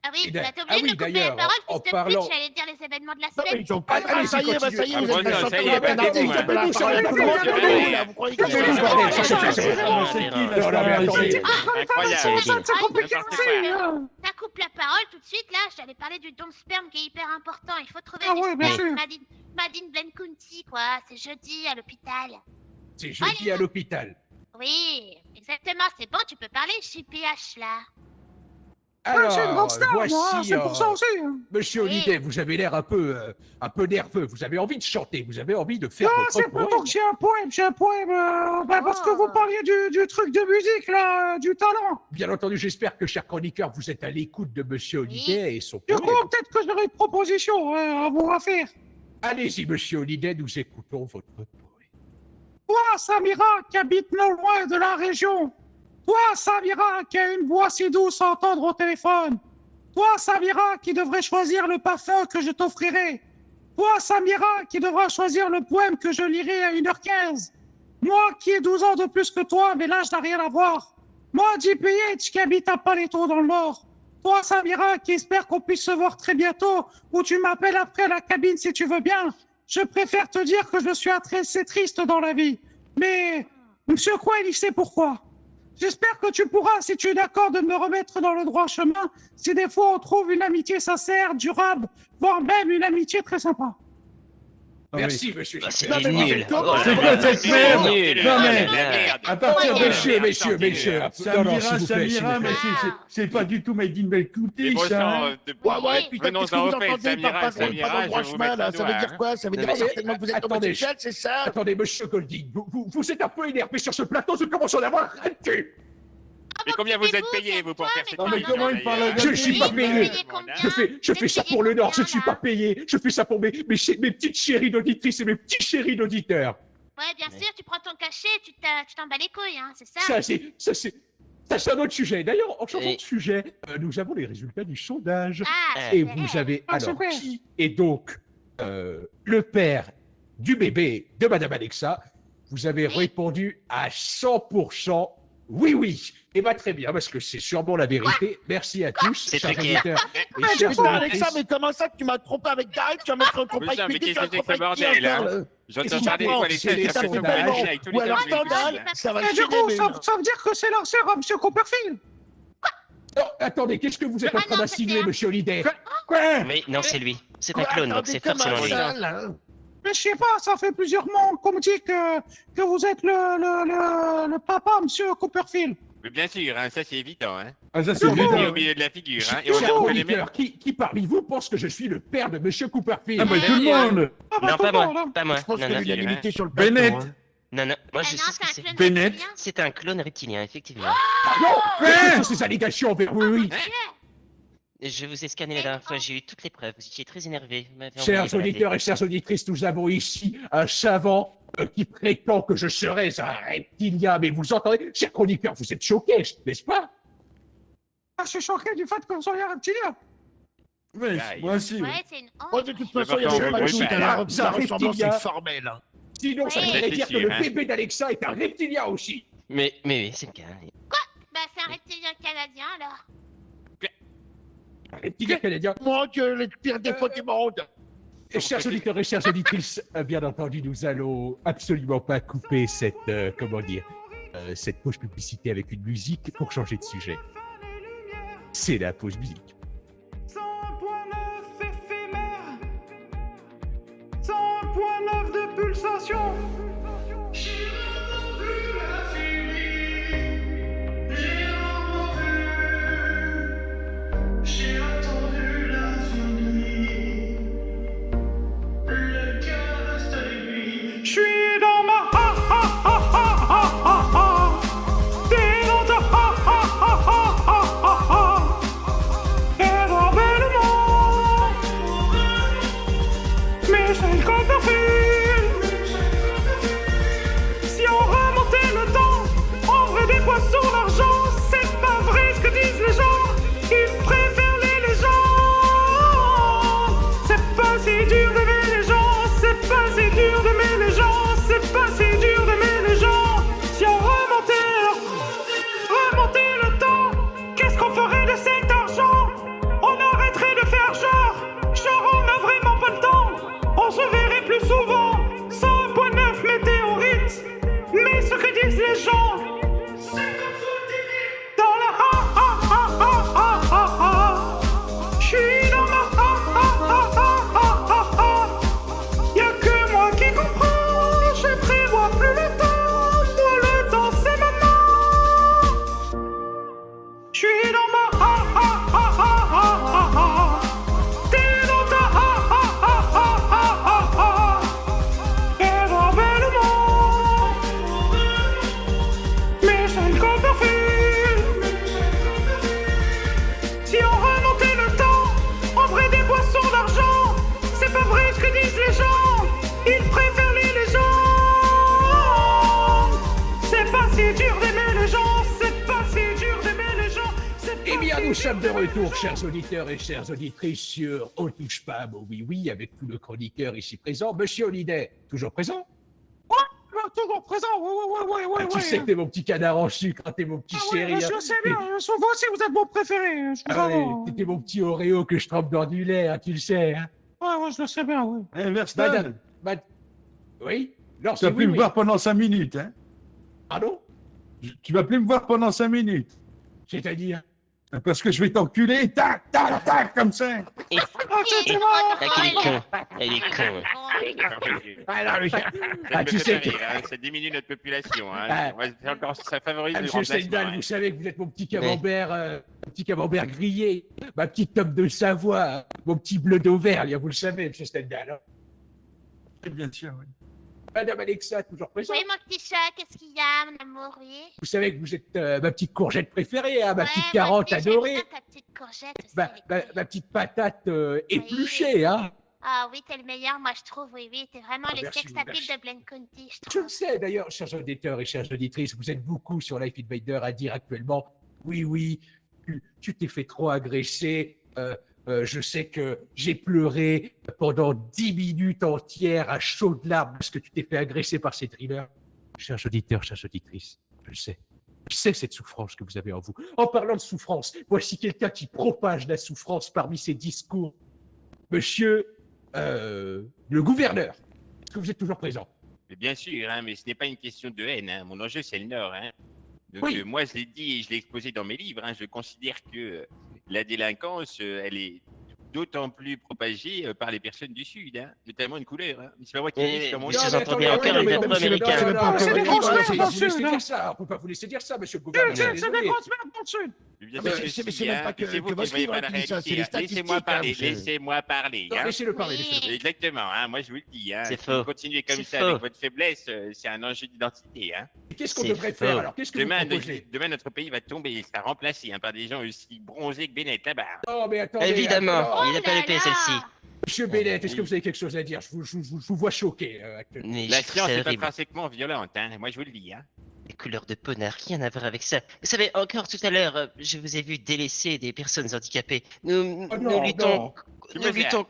Ah oui, Et bah, d'a- t'es ah obligé oui, de couper d'ailleurs, la parole, en fils de parlant- pute, j'allais dire les événements de la Non, mais semaine. ils ont pas. Allez, Ah, ça y est, continue. ça y est, Ah, vous bon, êtes non, pas ça y chanteur est, avec un arrêtez, artiste, ouais. appelez la parole. Arrêtez, Tout le monde arrêtez, est arrêtez. là, vous croyez C'est que tout, c'est bordel, pas- c'est- Mais c'est qui, là, Non, non, mais c'est- attendez. Ça, c'est compliqué Ah, aussi. Ça coupe la parole tout de suite, là, j'allais parler du don de sperme qui est hyper important. Il faut trouver Ah des ouais, bien spermes. sûr. Madine Blaine County, quoi. C'est jeudi à l'hôpital. C'est jeudi à l'hôpital. Oui, exactement, c'est bon, tu peux parler, JPH, là. Ouais, je suis une grande star, moi, voici, c'est pour ça aussi. Monsieur Oui. Hallyday, vous avez l'air un peu nerveux. Vous avez envie de chanter, vous avez envie de faire Non, votre c'est plutôt poème. que j'ai un poème, parce que vous Ah. parliez du truc de musique, là, du talent. Bien entendu, j'espère que, cher chroniqueur, vous êtes à l'écoute de Monsieur Hallyday et son Du poème. coup, peut-être que j'aurai une proposition à vous refaire. Allez-y, Monsieur Hallyday, nous écoutons votre poème. Toi, Samira, qui habite non loin de la région. Toi, Samira, qui a une voix si douce à entendre au téléphone. Toi, Samira, qui devrais choisir le parfum que je t'offrirai. Toi, Samira, qui devras choisir le poème que je lirai à 1h15. Moi, qui ai 12 ans de plus que toi, mais l'âge n'a rien à voir. Moi, JPH, qui habite à Paletto dans le Nord. Toi, Samira, qui espère qu'on puisse se voir très bientôt, ou tu m'appelles après à la cabine si tu veux bien. Je préfère te dire que je suis assez triste dans la vie. Mais, Monsieur Coin, il sait pourquoi. J'espère que tu pourras, si tu es d'accord, de me remettre dans le droit chemin, si des fois on trouve une amitié sincère, durable, voire même une amitié très sympa. Non, mais- Merci, Monsieur Bah, c'est JPH. nul. comment- Oh là C'est là quoi là, cette c'est merde nul. Non, mais- Oh là là. À partir de... Messieurs, messieurs, messieurs. Non, non, s'il Samira, vous plaît, s'il Samira, vous mais plaît. c'est pas du tout Made in Mais Belcouti, bon ça. sang, hein. Ouais, putain, venons qu'est-ce que en vous fait, entendez Samira, par pas dans le droit je vous chemin, mets là? le Ça veut doigt, dire hein. quoi? Ça veut dire Mais- certainement que vous êtes attendez, homosexuel, c'est ça? Attendez, Monsieur Golding, vous êtes un peu énervé sur ce plateau, je commence à en avoir ras le cul. Mais combien vous êtes payé, vous, pour faire cette Non, mais comment il parle à Je ne suis pas payé. Je Vous fais êtes ça payé pour le Nord, combien, je ne suis là pas payé. Je fais ça pour mes petites chéries d'auditrices et mes petits chéris d'auditeurs. Ouais, bien sûr, tu prends ton cachet, tu t'en bats les couilles, hein, c'est ça? Ça, c'est un autre sujet. D'ailleurs, en changeant Et- de sujet, nous avons les résultats du sondage. Ah, Et super. vous avez Ah, alors super. qui est donc le père du bébé de Madame Alexa. Vous avez Oui. répondu à 100% oui, oui. Et bien très bien, parce que c'est sûrement la vérité. Merci à tous, C'est chers très auditeurs et chers Putain, Alexa, auditrices. mais comment ça que tu m'as trompé avec Gareth? Tu vas mettre un compagnie Putain, mais Peggy, qu'est-ce tu vas que c'est que ce trompé avec qui bordel, encore, hein là? J'entends Qu'est-ce parler que quoi, tu les penses? tests, C'est ça un fait scandale, mal avec tous les ou alors télévisions. scandale, ça va Et du chier coup, des ça bulles. veut dire que c'est la sœur à Monsieur Copperfield. Non, attendez, qu'est-ce que vous êtes en Ah train non, d'insinuer, c'était un- monsieur Hallyday? Quoi Mais non, c'est lui. C'est un Ouais, clone, donc attendez, c'est comment forcément lui. ça, là? Mais je sais pas, ça fait plusieurs mois qu'on me dit que vous êtes le papa, Monsieur Copperfield. Mais bien sûr, hein, ça c'est évident. Hein. Ah, ça, c'est Je le dis évident. au milieu de la figure. Hein, et on Chers a trouvé les mêmes. auditeurs, qui parmi vous pense que je suis le père de monsieur Cooperfield? Ah, bah, tout le monde. Ah bah, Non, tout pas le monde, moi. hein. Pas moi. Je pense Non, qu'il y a non. eu l'unanimité sur le plateau. Bennett. hein. Non, non. Moi, Ah je non, sais ce que c'est c'est. un clone Bennett. reptilien. C'est un clone reptilien, effectivement. Non, quelles sont ces allégations envers oui, oui. Je vous ai scanné la dernière fois, j'ai eu toutes les preuves. Vous étiez très énervé. Vous m'avez envoyé Chers balader. auditeurs et chères auditrices, nous avons ici un savant qui prétend que je serais un reptilien. Mais vous entendez, chers chroniqueurs, vous êtes choqués, n'est-ce pas? Ah, je suis choqué du fait que vous soyez un reptilien. Ouais, moi aussi. ouais. Ouais, c'est une honte. Moi, de toute Je façon, il y vais avait pas pas t'en de doute, remettre, hein, là. la ressemblance Reptilia. est formelle. hein. Sinon, ça Oui. voudrait dire que le Hein. bébé d'Alexa est un reptilien aussi. Mais oui, c'est le cas. Bah, c'est un reptilien canadien alors. Un reptilien canadien. Mon Dieu, les pires défauts du monde. Et chers auditeurs et chères auditrices, bien entendu, nous allons absolument pas couper cette, cette pause publicité avec une musique pour changer de sujet. C'est la pause musique. 100.9 éphémère. 100.9 de pulsation. J'ai rarement vu l'infini. J'ai rarement vu. J'ai attendu l'infini. Le cœur reste aiguille. J'suis dans ma ha ha ha ha ha ha ha. T'es dans ta ha ha ha ha ha ha ha. Et dans Belmont. Michel Copperfield. Si on remontait le temps, on ferait des poissons d'argent. C'est pas vrai ce que disent les gens. Ils préfèrent les légendes. C'est pas si dur d'aimer les gens. C'est pas si dur d'aimer les gens. C'est pas si dur d'aimer les gens. Si on remontait le temps, qu'est-ce qu'on ferait de cet argent? On arrêterait de faire genre on a vraiment pas le temps. On se verrait plus souvent. 100.9 météorites. Mais ce que disent les gens, c'est qu'on fout des vies dans la ha ha ha ha ha ha ha. J'suis dans ma ha ha ha ha ha ha ha. Y'a que moi qui comprends. Je prévois plus le temps. Pour le temps c'est maintenant. J'suis dans ma ha ha ha ha ha ha ha. T'es dans ta ha ha ha ha ha ha ha. Et dans Belmont. Michel Copperfield. Si on remontait le temps, on ferait des boissons d'argent. C'est pas vrai ce que disent les gens. Ils préfèrent les légendes. C'est pas si dur d'aimer les gens. C'est pas si dur d'aimer les gens. C'est pas Eh bien, si nous dur sommes de d'aimer les retour, gens. chers auditeurs et chères auditrices, sur On touche pas à mon oui-oui, avec tout le chroniqueur ici présent. Monsieur Hallyday, toujours présent? Toujours présent, ouais. Tu sais que t'es mon petit canard en sucre, hein, t'es mon petit chéri. Je hein. sais bien, vous aussi vous êtes mon préféré. Je vous Ah ouais, avoue. t'es mon petit Oreo que je trempe dans du lait, hein, tu le sais. Hein. Ouais, je le sais bien, oui. Eh, Verstappen, Oui? Non, tu c'est vas plus oui, me voir pendant 5 minutes. Hein. Pardon? Tu vas plus me voir pendant 5 minutes. C'est-à-dire? Parce que je vais t'enculer, tac, tac, tac, comme ça. Ah, c'était moi. Ah, qu'il est con. Il est con. Ah, tu sais que... Ça diminue notre population. Hein. Ah. C'est encore, ça favorise le Monsieur remplacement. Stendhal, Hein. vous savez que vous êtes mon petit camembert grillé, ma petite tome de Savoie, mon petit bleu d'Auvergne, vous le savez, monsieur Stendhal. Hein. Bien sûr, oui. Madame Alexa, toujours présente. Oui, mon petit chat, qu'est-ce qu'il y a, mon amour, oui? Vous savez que vous êtes ma petite courgette préférée, hein, ma Ouais, petite moi carotte aussi, j'aime adorée, bien ta petite courgette aussi, ma, elle est cool. ma petite patate épluchée. Hein. Ah oui, t'es le meilleur, moi je trouve, oui. T'es vraiment Ah, le merci, sex appeal merci. de Blaine County, je Je trouve. le sais d'ailleurs, chers auditeurs et chères auditrices, vous êtes beaucoup sur Life Invader à dire actuellement oui, tu t'es fait trop agresser. Je sais que j'ai pleuré pendant 10 minutes entières à chaudes larmes parce que tu t'es fait agresser par ces drillers. Chers auditeurs, chères auditrices, je le sais. Je sais cette souffrance que vous avez en vous. En parlant de souffrance, voici quelqu'un qui propage la souffrance parmi ses discours. Monsieur le gouverneur, est-ce que vous êtes toujours présent? Mais bien sûr, hein, mais ce n'est pas une question de haine. Hein. Mon enjeu, c'est le Nord. Hein. Donc, Oui. moi, je l'ai dit et je l'ai exposé dans mes livres. Hein. Je considère que la délinquance, elle est d'autant plus propagée par les personnes du Sud, hein, notamment une couleur. Hein. C'est pas moi qui le dis, c'est dans mon Mais livre. si j'entendais encore les drapeaux américains. C'est des grosses merdes dans le On peut pas vous sud, laisser hein. dire ça. On peut pas vous laisser dire ça, monsieur le gouverneur. C'est des Désolé. grosses merdes dans le sud. Mais bien Mais sûr que c'est si, même hein. pas que- C'est vous que qui votre voyez livre pas la qui dit ça, c'est réalité. les Hein. statistiques, Laissez-moi hein, parler, monsieur. laissez-moi parler. Non, Hein. laissez-le parler, Oui. laissez-le. Exactement, hein. Moi je vous le dis. Hein. C'est Si faux. vous continuez comme C'est ça faux. avec votre faiblesse, c'est un enjeu d'identité. Hein. Qu'est-ce qu'on C'est devrait faux. faire alors? Qu'est-ce que vous Demain, proposez? demain, notre pays va tomber, il sera remplacé hein, par des gens aussi bronzés que Bennett là-bas. Non, mais attendez. Évidemment, attends. il n'a pas là loupé là. celle-ci. Monsieur Bennett, est-ce que vous avez quelque chose à dire? Je vous vois choqué actuellement. Mais La je trouve science ça est horrible. intrinsèquement violente, hein. Moi je vous le dis. Hein. Les couleurs de peau n'a rien à voir avec ça. Vous savez, encore tout à l'heure, je vous ai vu délaisser des personnes handicapées. Nous Oh non, luttons, non. Tu nous me fais- luttons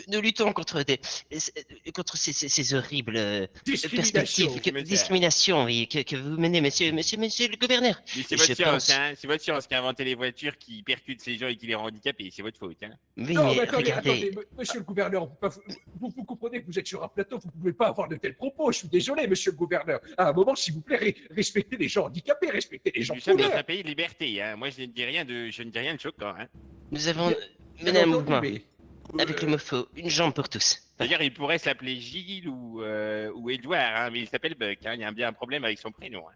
Nous luttons contre ces horribles Discrimination. perspectives, discriminations, oui, que vous menez, monsieur le gouverneur. Mais c'est Je votre science, pense- hein. C'est votre science qui a inventé les voitures qui percutent ces gens et qui les rend handicapés. C'est votre faute, hein. Oui, Non, mais mais attendez, regardez, monsieur le gouverneur, vous comprenez que vous êtes sur un plateau, vous ne pouvez pas avoir de tels propos. Je suis désolé, monsieur le gouverneur. À un moment, s'il vous plaît, respectez les gens handicapés, respectez les gens Nous sommes dans couleurs. un pays de liberté, hein. Moi, je ne dis rien de choquant, hein. nous avons Bien mené un entendu, mouvement mais, avec le MoFo, une jambe pour tous. D'ailleurs, il pourrait s'appeler Gilles ou Edouard, hein, mais il s'appelle Buck, hein. Il y a bien un problème avec son prénom, hein.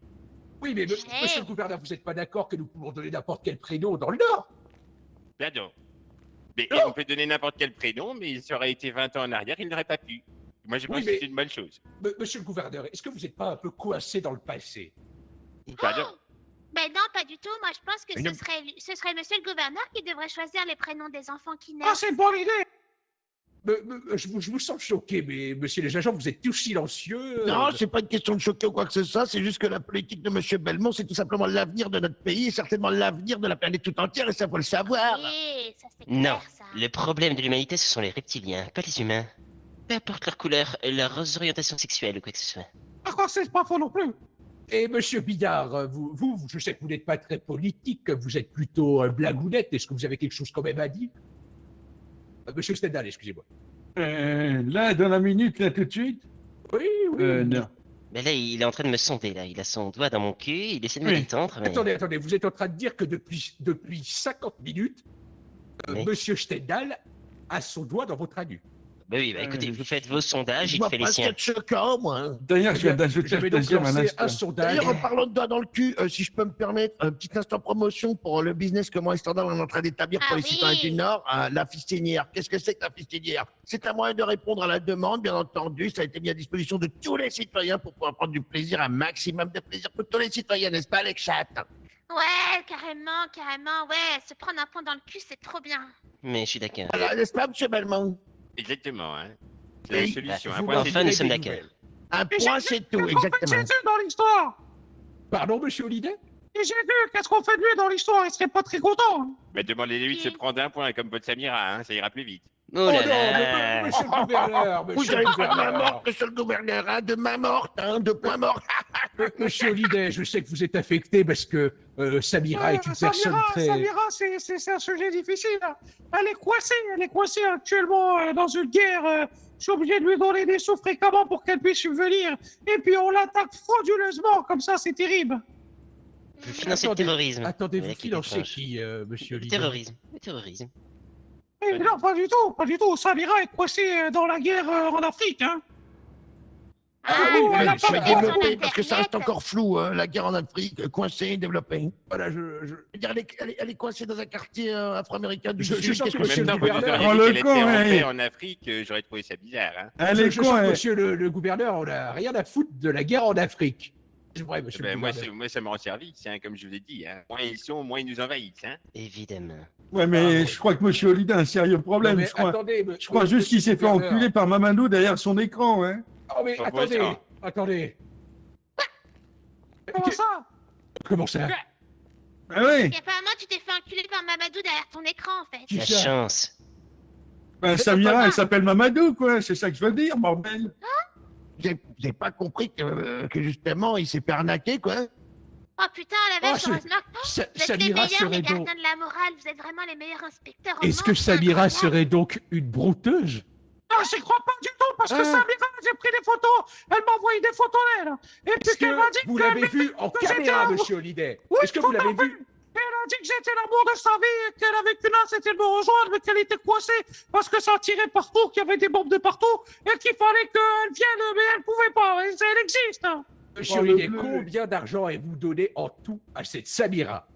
Oui, mais monsieur le gouverneur, vous n'êtes pas d'accord que nous pouvons donner n'importe quel prénom dans le Nord? Pardon. Mais Non. on peut donner n'importe quel prénom, mais ça aurait été 20 ans en arrière, il n'aurait pas pu. Moi, je pense Oui, que mais- c'est une bonne chose. Monsieur le gouverneur, est-ce que vous n'êtes pas un peu coincé dans le passé? Pardon. Ben non, pas du tout. Moi, je pense que Mais non. ce serait monsieur le gouverneur qui devrait choisir les prénoms des enfants qui Ah, naissent. c'est une bonne idée. Je vous sens choqué, mais monsieur les agents, vous êtes tous silencieux. Non, c'est pas une question de choquer ou quoi que ce soit, c'est juste que la politique de M. Belmont, c'est tout simplement l'avenir de notre pays et certainement l'avenir de la planète tout entière, et ça, faut le savoir. Oui, ça c'est Non, clair, ça. le problème de l'humanité, ce sont les reptiliens, pas les humains. Peu importe leur couleur, leur orientation sexuelle ou quoi que ce soit. Par contre, c'est pas faux non plus. Et monsieur Bidard, je sais que vous n'êtes pas très politique, vous êtes plutôt blagounette. Est-ce que vous avez quelque chose quand même à dire? Monsieur Stendhal, excusez-moi. Là, dans la minute, là, tout de suite? Oui, oui. Non. Mais là, il est en train de me sonder, là. Il a son doigt dans mon cul, il essaie de me Oui. détendre, mais... Attendez, vous êtes en train de dire que depuis 50 minutes, Oui. monsieur Stendhal a son doigt dans votre anus. Bah oui, bah écoutez, vous faites vos sondages, Je il vois fait les pas ce qu'il y a siens. de choquant, moi. D'ailleurs, je viens d'ajouter J'avais le donc deuxième un lancé instant. un sondage. D'ailleurs, en parlant de doigts dans le cul, si je peux me permettre, un petit instant promotion pour le business que moi et Standard on est en train d'établir pour Ah les citoyens oui. du Nord, la fistinière. Qu'est-ce que c'est que la fistinière? C'est un moyen de répondre à la demande, bien entendu. Ça a été mis à disposition de tous les citoyens pour pouvoir prendre du plaisir, un maximum de plaisir pour tous les citoyens, n'est-ce pas, les chattes? Ouais, carrément, ouais. Se prendre un point dans le cul, c'est trop bien. Mais je suis d'accord. Voilà, n'est-ce pas, M. Belmont? Exactement, hein. C'est la Oui. solution. Bah, Un vous point, m'en c'est Enfin, direz nous sommes des d'accord. nouvelles. Un Et point, j'ai c'est vu tout, qu'est-ce qu'on fait de exactement. Jésus dans l'histoire. Pardon, monsieur Holliday? Et j'ai vu qu'est-ce qu'on fait de lui dans l'histoire. Il serait pas très content. Hein. Bah, demandez-lui de se prendre un point, comme votre Samira, hein. Ça ira plus vite. Oh Oh là non, là. monsieur le gouverneur, Vous monsieur avez le pas de main gouverneur. morte, monsieur le gouverneur, hein, de main morte, hein, de poing mort. Monsieur Holliday, je sais que vous êtes affecté parce que Samira est une personne très... Samira, c'est un sujet difficile. Hein. Elle est coincée actuellement dans une guerre. Je suis obligé de lui donner des sous fréquemment pour qu'elle puisse subvenir. Et puis on l'attaque frauduleusement, comme ça, c'est terrible. Vous financez le Attendez, terrorisme. Attendez, Voilà vous qui est financez étrange. qui, monsieur Le Holliday? terrorisme. Le terrorisme. Et non, pas du tout. Samira est coincée dans la guerre en Afrique. Hein. Ah, oui, oui, elle a Je vais pas- développer parce que ça reste encore flou, hein, la guerre en Afrique, coincée, développée. Voilà, Je veux dire, elle est coincée dans un quartier afro-américain du Je Sud. sens Qu'est-ce que que En monsieur même c'est? le temps, vous nous gouverneur- auriez Oh, dit le qu'elle était con, en hein. paix en Afrique, j'aurais trouvé ça bizarre, hein. Elle je est sens con, que hein. monsieur le gouverneur, on n'a rien à foutre de la guerre en Afrique. C'est vrai, monsieur Ben, le moi, gouverneur. moi, ça me rend service, hein, comme je vous l'ai dit, hein. Moins ils sont, moins ils nous envahissent, hein. Évidemment. Ouais, mais je crois que monsieur Holliday a un sérieux Non, problème. mais Je crois, attendez, je crois juste qu'il s'est fait enculer par Mamadou derrière son écran, hein. Oh, mais Pas attendez, pour ça. attendez. Comment ça? Comment ça? Ah oui, Et apparemment, tu t'es fait enculer par Mamadou derrière ton écran, en fait. Qui La ça? chance. ben, Samira, elle s'appelle Mamadou, quoi. C'est ça que je veux dire, bordel. Vous avez pas compris que justement, il s'est fait arnaquer, quoi. Oh putain, la vache, Oh, heureusement. Sa- Vous êtes les Samira meilleurs, les serait gardiens donc... de la morale. Vous êtes vraiment les meilleurs inspecteurs au Est-ce monde, que c'est Samira incroyable. serait donc une brouteuse? Non, j'y crois pas du tout parce que Ah. Samira, j'ai pris des photos. Elle m'a envoyé des photos d'elle. Et puis Est-ce qu'elle m'a dit que vous que l'avez vu en que j'étais caméra, un- monsieur Holliday? Oui, Est-ce que vous tout à l'avez fait. vu? Elle a dit que j'étais l'amour de sa vie et qu'elle avait qu'une hâte, c'était de me rejoindre, mais qu'elle était coincée parce que ça tirait partout, qu'il y avait des bombes de partout et qu'il fallait qu'elle vienne, mais elle pouvait pas. Et elle existe. Monsieur Oh, le Holliday, bleu. combien d'argent avez-vous donné en tout à cette Samira?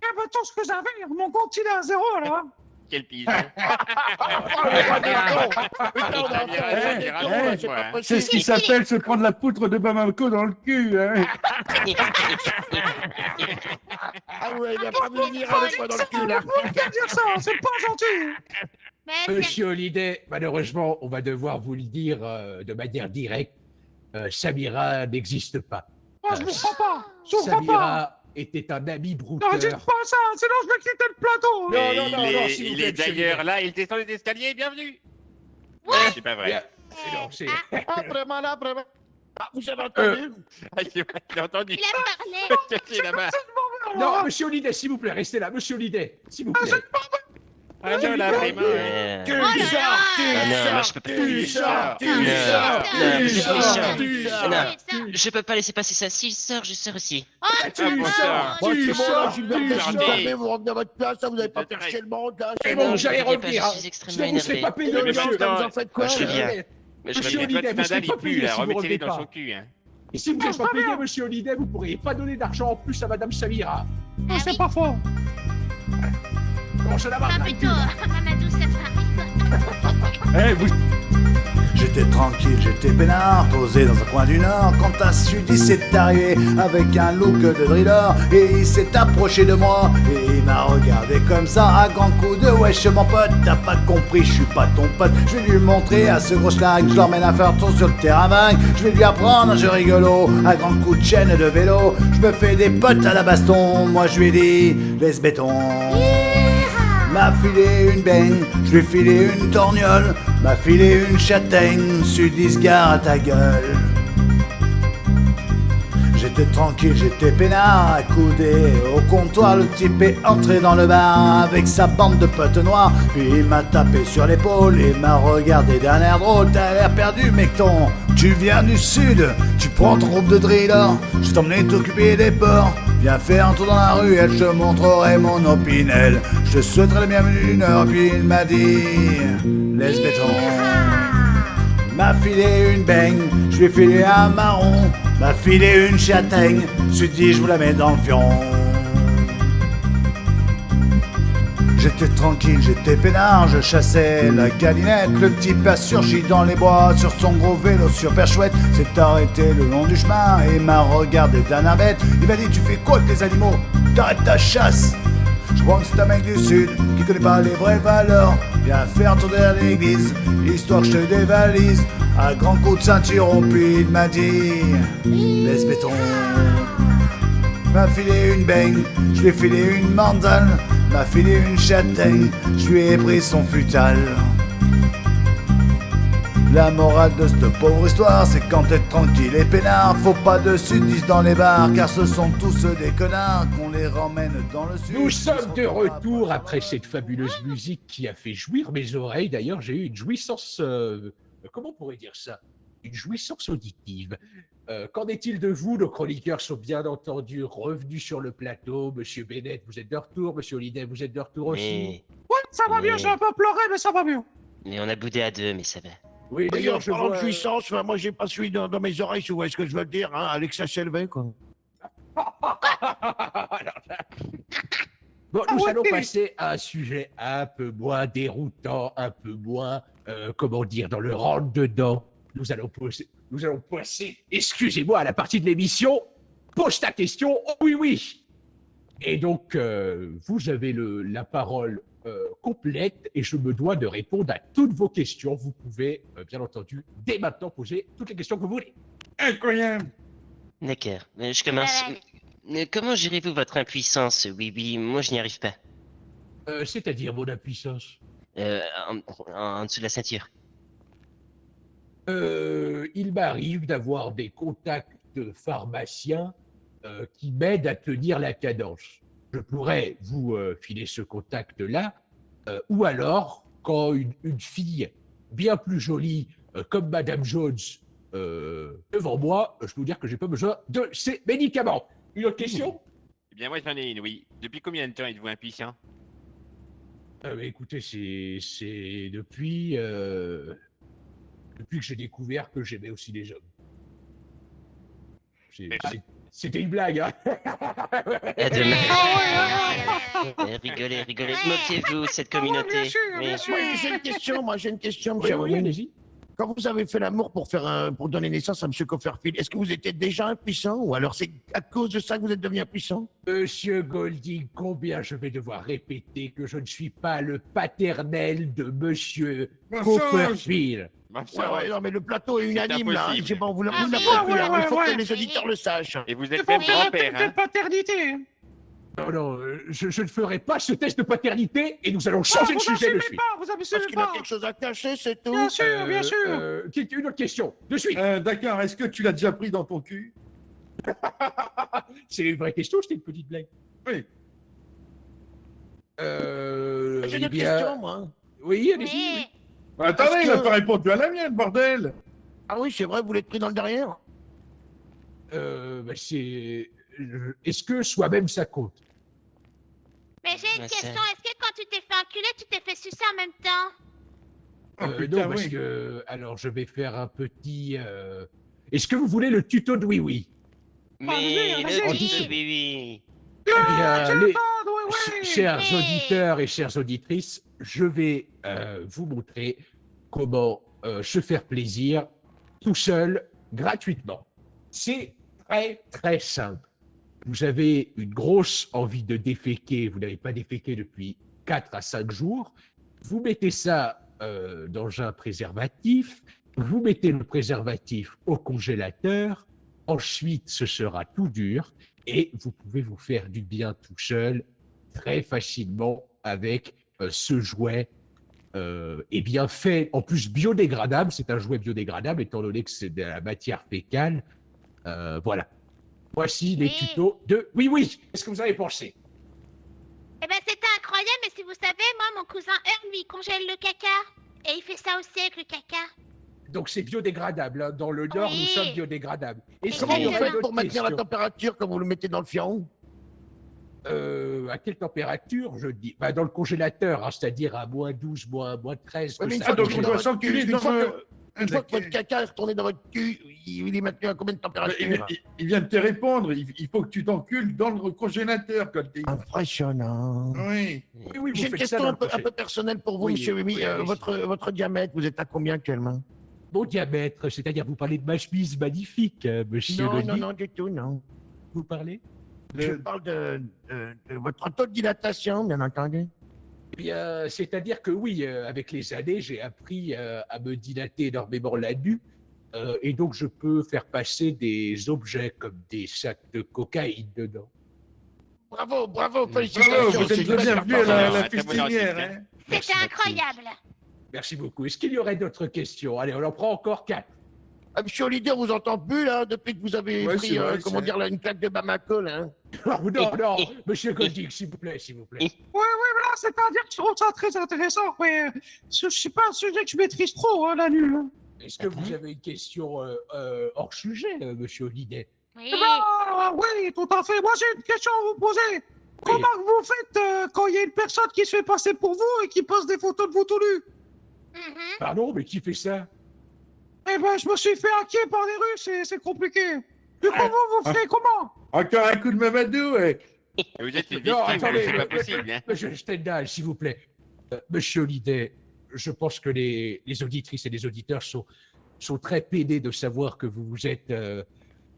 Eh ben, tout ce que j'avais, mon compte il est à zéro, là. Quel pigeon. C'est pas C'est possible. ce qui s'appelle se prendre la poutre de Bamako dans le cul, hein. Ah ouais, il va pas me venir avec moi dans le cul, là. Vous pouvez dire ça, c'est pas gentil. Mais c'est- Monsieur Holliday, malheureusement, on va devoir vous le dire de manière directe. Samira n'existe pas. Moi, je vous crois pas. Je vous crois pas. Samira était un ami Non, brouteur. dites pas ça, sinon je vais quitter le plateau. Non, non, non, non, s'il vous Il plaît, est monsieur d'ailleurs Holliday. là, il descend les escaliers, bienvenue. C'est pas vrai. Bien. Et non, c'est... Ah, vraiment là, vraiment. Ah, vous avez entendu? Ah, j'ai entendu. Il a parlé. C'est là-bas. Non, monsieur Hallyday, s'il vous plaît, restez là. Monsieur Hallyday, s'il vous plaît. Ah non, là, vraiment. Tu Oh là là. sors, Ah non, moi je peux pas. tu sors, tu Non, sors, non, tu je sors, sors. tu sors. Non, je peux pas laisser passer ça. S'il sort, je sors aussi. Oh, Tu non. sors, Bon, tu c'est bon, là, sors, Gilbert, tu laissez sors. fermer, vous rentrez dans votre place, là, vous n'allez pas faire chier le monde, là. C'est Non, bon, je j'allais vous dis pas, revenir. je hein. suis Je extrêmement ne vous serai énervé. pas payé, Et le monsieur. lance, là, vous en faites quoi? Je viens. Mais je Monsieur reviens. Hallyday, vous ne serez Nadal, il pas pue, payé là. si vous Remettez-les revenez dans pas. son cul, hein. Et si vous n'êtes pas payé, monsieur Hallyday, vous ne pourriez pas donner d'argent en plus à madame Samira. Non, c'est pas faux. Comment ça la Pas marche plutôt Mamadou Safari. Eh, vous... J'étais tranquille, j'étais peinard, posé dans un coin du nord, quand un sudiste s'est arrivé avec un look de driller, et il s'est approché de moi, et il m'a regardé comme ça, à grands coups de wesh mon pote, t'as pas compris, je suis pas ton pote, je vais lui montrer à ce gros schlag, je l'emmène à faire tour sur le terrain vague, je vais lui apprendre un jeu rigolo, à grands coups de chaîne et de vélo, je me fais des potes à la baston, moi je lui ai dit, laisse béton. M'a filé une beigne, je lui ai filé une torgnole, m'a filé une châtaigne, sudiste gare à ta gueule. J'étais tranquille, j'étais peinard, accoudé au comptoir, le type est entré dans le bar avec sa bande de potes noirs, puis il m'a tapé sur l'épaule et m'a regardé d'un air drôle, t'as l'air perdu mecton, tu viens du sud, tu prends ton groupe de drillers, je t'emmenais t'occuper des porcs, viens faire un tour dans la ruelle, je te montrerai mon opinel, je te souhaiterai la bienvenue d'une heure, puis il m'a dit, laisse béton. M'a filé une beigne, je lui ai filé un marron, m'a filé une châtaigne, je lui dit je vous la mets dans le fion. J'étais tranquille, j'étais peinard, je chassais la galinette, le type a surgi dans les bois sur son gros vélo super chouette, s'est arrêté le long du chemin et m'a regardé d'un air bête, il m'a dit tu fais quoi avec les animaux, t'arrêtes ta chasse. Je vois que c'est un mec du sud qui connaît pas les vraies valeurs. Viens faire tourner à l'église, histoire que je te dévalise. À grands coups de ceinturon, puis il m'a dit laisse béton. M'a filé une beigne, je lui ai filé une mandale. M'a filé une châtaigne, je lui ai pris son futal. La morale de cette pauvre histoire, c'est quand t'es tranquille et peinard, faut pas de sudistes dans les bars, car ce sont tous des connards qu'on les ramène dans le sud. Nous sommes de retour après cette fabuleuse musique qui a fait jouir mes oreilles. D'ailleurs, j'ai eu une jouissance... comment on pourrait dire ça? Une jouissance auditive. Qu'en est-il de vous? Nos chroniqueurs sont bien entendu revenus sur le plateau. Monsieur Bennett, vous êtes de retour. Monsieur Hallyday, vous êtes de retour aussi. Mais... Ouais, ça va mieux, j'ai un peu pleuré, mais ça va mieux. Mais on a boudé à deux, mais ça va. Oui, Oui, d'ailleurs, en je parlant de vois... jouissance, moi j'ai pas suivi dans mes oreilles, si vous voyez ce que je veux dire, hein, Alexa s'est levée, quoi. Bon, Ah nous ouais. allons passer à un sujet un peu moins déroutant, un peu moins, comment dire, dans le rentre-dedans. Nous allons passer, excusez-moi, à la partie de l'émission. Pose ta question, oh oui, oui. Et donc, vous avez la parole complète et je me dois de répondre à toutes vos questions. Vous pouvez, bien entendu, dès maintenant poser toutes les questions que vous voulez. Incroyable. D'accord, je commence. Ouais. Comment gérez-vous votre impuissance? Oui, moi je n'y arrive pas. C'est-à-dire mon impuissance. En dessous de la ceinture. Il m'arrive d'avoir des contacts de pharmaciens qui m'aident à tenir la cadence. Je pourrais vous filer ce contact-là, ou alors, quand une fille bien plus jolie, comme Madame Jones, devant moi, je peux vous dire que j'ai pas besoin de ces médicaments. Une autre question? Eh bien, moi, j'en ai une, oui. Depuis combien de temps êtes-vous impuissant? Écoutez, c'est depuis que j'ai découvert que j'aimais aussi les hommes. C'était une blague, hein? À demain. Rigolez. Moquez-vous, cette communauté. bien sûr, Oui. bien sûr. Oui, j'ai une question, Oui, monsieur oui, Ronin. allez-y. Quand vous avez fait l'amour pour donner naissance à monsieur Copperfield, est-ce que vous étiez déjà impuissant ou alors c'est à cause de ça que vous êtes devenu impuissant? Monsieur Golding, combien je vais devoir répéter que je ne suis pas le paternel de monsieur Copperfield? Ouais, non, mais le plateau est unanime là. impossible. C'est bon, vous Ah, l'avez oui, plus là. ouais, Il faut ouais. que les auditeurs le sachent. Et vous C'est êtes pas même pour la grand-père, tête de hein? paternité. Non, non, je ne ferai pas ce test de paternité et nous allons changer de sujet de suite. Vous Parce assumez qu'il a pas. quelque chose à cacher, c'est tout. Bien sûr, bien sûr. Une autre question, de suite. D'accord, est-ce que tu l'as déjà pris dans ton cul? C'est une vraie question, c'était une petite blague. Oui. J'ai Eh une bien, question, moi. Oui, allez-y. Oui. oui. Bah, attendez, Est-ce il n'a que- pas répondu à la mienne, bordel. Ah oui, c'est vrai, vous l'êtes pris dans le derrière. C'est... Est-ce que soi-même ça compte? Mais j'ai une Ouais, question. c'est- Est-ce que quand tu t'es fait enculer, tu t'es fait sucer en même temps? Oh, putain, Non, parce oui. que... Alors, je vais faire un petit... Est-ce que vous voulez le tuto de Oui Oui? Mais vas-y, le vas-y. titre, oui, oui. Eh bien, les... Ouais. Chers Oui. auditeurs et chères auditrices, je vais vous montrer comment se faire plaisir tout seul, gratuitement. C'est très, très simple. Vous avez une grosse envie de déféquer, vous n'avez pas déféqué depuis 4 à 5 jours, vous mettez ça dans un préservatif, vous mettez le préservatif au congélateur, ensuite ce sera tout dur et vous pouvez vous faire du bien tout seul très facilement avec ce jouet et bien fait, en plus biodégradable, c'est un jouet biodégradable étant donné que c'est de la matière fécale. Voilà. Voici les Oui. tutos de Oui Oui. Qu'est-ce que vous avez pensé? Eh ben, c'était incroyable, mais si vous savez, moi, mon cousin Earl, lui, il congèle le caca. Et il fait ça aussi avec le caca. Donc c'est biodégradable. Hein. Dans le Nord, Oui. nous sommes biodégradables. Et Comment Comment vous Exactement. faites pour maintenir la température quand vous le mettez dans le fion? À quelle température, je dis dans le congélateur, hein, c'est-à-dire à moins 12, moins 13. Ouais, que mais une ça fois donc qu'il congèle. est on dans doit votre s'enculer cul, dans une fois un- que- une fois que votre caca est retourné dans votre cul, il est maintenu à combien de température? Il vient de te répondre. Il faut que tu t'encules dans le congélateur, Colty. Impressionnant. Oui. Oui, oui, vous J'ai une faites ça question dans un le peu congélateur. personnelle pour vous, Oui, monsieur Mimi. oui, allez-y. Votre diamètre, vous êtes à combien actuellement? Mon diamètre, c'est-à-dire vous parlez de ma chemise magnifique, monsieur Non, le non, dit. non, du tout, non. Vous parlez? Je parle de votre taux de dilatation, bien entendu. Eh bien, c'est-à-dire que oui, avec les années, j'ai appris à me dilater énormément la nuque, et donc je peux faire passer des objets comme des sacs de cocaïne dedans. Bravo, bravo, Bravo, félicitations. vous c'est êtes une très belle bienvenue à performance. la Un très bon fistinière. article, Hein. Merci C'était beaucoup. incroyable. Merci beaucoup. Est-ce qu'il y aurait d'autres questions? Allez, on en prend encore 4. Ah, monsieur Olivier, on vous entend plus, là, depuis que vous avez Ouais, pris, c'est vrai, comment c'est- dire, là, une claque de Bamako, là. Hein. Non, non, monsieur Goldick, s'il vous plaît, s'il vous plaît. Ouais, voilà, c'est-à-dire que je trouve ça très intéressant, mais c'est pas un sujet que je maîtrise trop, hein, la nuit. Hein. Est-ce que vous avez une question hors sujet, monsieur Olivier? Oui. Eh ben, oui, tout à fait. Moi, j'ai une question à vous poser. Comment vous faites quand il y a une personne qui se fait passer pour vous et qui poste des photos de vous tout nus? Mhm. Pardon, mais qui fait ça? Eh ben, je me suis fait hacker par des Russes et c'est compliqué. Du coup, vous ferez comment? Encore un coup de Mamadou. Vous êtes une Non, victime, attendez, c'est pas possible. Hein. Monsieur Stendhal, s'il vous plaît. Monsieur Hallyday, je pense que les auditrices et les auditeurs sont très pédés de savoir que vous vous êtes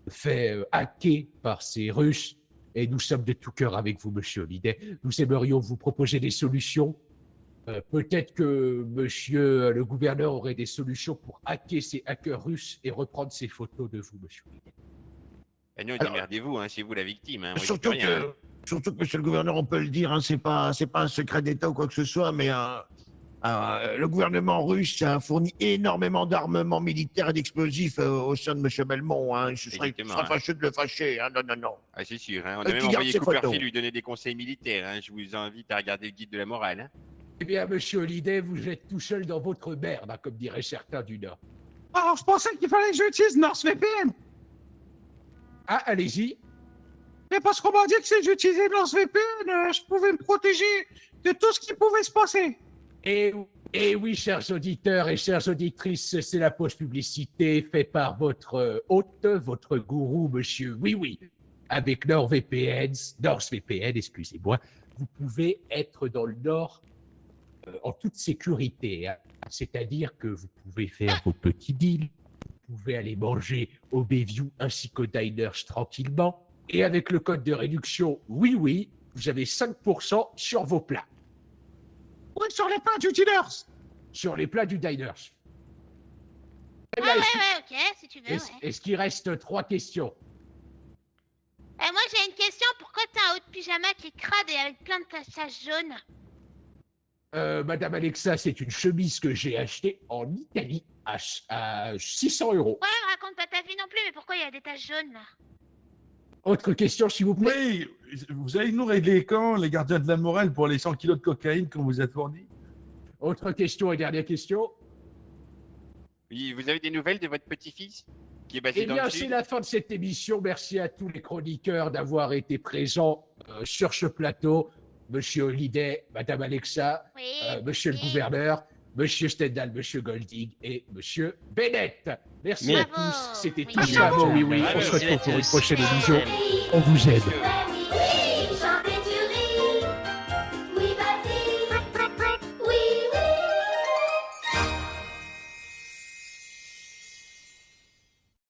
fait hacker par ces Russes. Et nous sommes de tout cœur avec vous, monsieur Hallyday. Nous aimerions vous proposer des solutions. Peut-être que monsieur le gouverneur aurait des solutions pour hacker ces hackers russes et reprendre ces photos de vous, monsieur Hallyday. Et nous, Alors- démerdez-vous, hein, c'est vous la victime. Hein. Moi, j'y peux Surtout rien, que, hein. surtout que, monsieur le gouverneur, on peut le dire, hein, c'est pas un secret d'État ou quoi que ce soit, mais le gouvernement russe a fourni énormément d'armements militaires et d'explosifs au sein de monsieur Belmont. Hein. Je serais Exactement, fâcheux de le fâcher. Hein. Non, non, non. Ah, c'est sûr. Hein. On a Qui même garde envoyé ses Cooperfield photos. lui donner des conseils militaires. Hein. Je vous invite à regarder le guide de la morale. Hein. Eh bien, monsieur Hallyday, vous êtes tout seul dans votre merde, hein, comme diraient certains du Nord. Alors, je pensais qu'il fallait que j'utilise NordVPN. Ah, allez-y. Mais parce qu'on m'a dit que si j'utilisais NordVPN, je pouvais me protéger de tout ce qui pouvait se passer. Et oui, chers auditeurs et chères auditrices, c'est la pause publicité faite par votre hôte, votre gourou, monsieur Oui Oui. Avec NordVPN, excusez-moi, vous pouvez être dans le Nord en toute sécurité. Hein. C'est-à-dire que vous pouvez faire vos petits deals, vous pouvez aller manger au Bayview ainsi qu'au Diners tranquillement. Et avec le code de réduction Oui Oui, vous avez 5% sur vos plats. Oui, sur les plats du dealers. Sur les plats du Diners. Eh Ouais, bien, ouais, ouais, ok, si tu veux, ouais. est-ce qu'il reste 3 questions? Moi j'ai une question, pourquoi t'as un haut de pyjama qui est crade et avec plein de taches jaunes? Madame Alexa, c'est une chemise que j'ai achetée en Italie à 600 €. Ouais, me raconte pas ta vie non plus, mais pourquoi il y a des taches jaunes là? Autre question, s'il vous plaît. Oui, vous allez nous régler quand, les gardiens de la morale, pour les 100 kilos de cocaïne qu'on vous a fournis? Autre question et dernière question. Oui, vous avez des nouvelles de votre petit-fils qui est basé Eh dans bien, le c'est sud? la fin de cette émission. Merci à tous les chroniqueurs d'avoir été présents sur ce plateau. Monsieur Hallyday, Madame Alexa, Oui. Monsieur le gouverneur, Monsieur Stendhal, Monsieur Golding et Monsieur Bennett. Merci à Bravo. tous. C'était Oui. tout ça. Bravo. Oui, oui. Bravo. On se retrouve pour une Merci à tous. prochaine émission. On vous aide. Monsieur-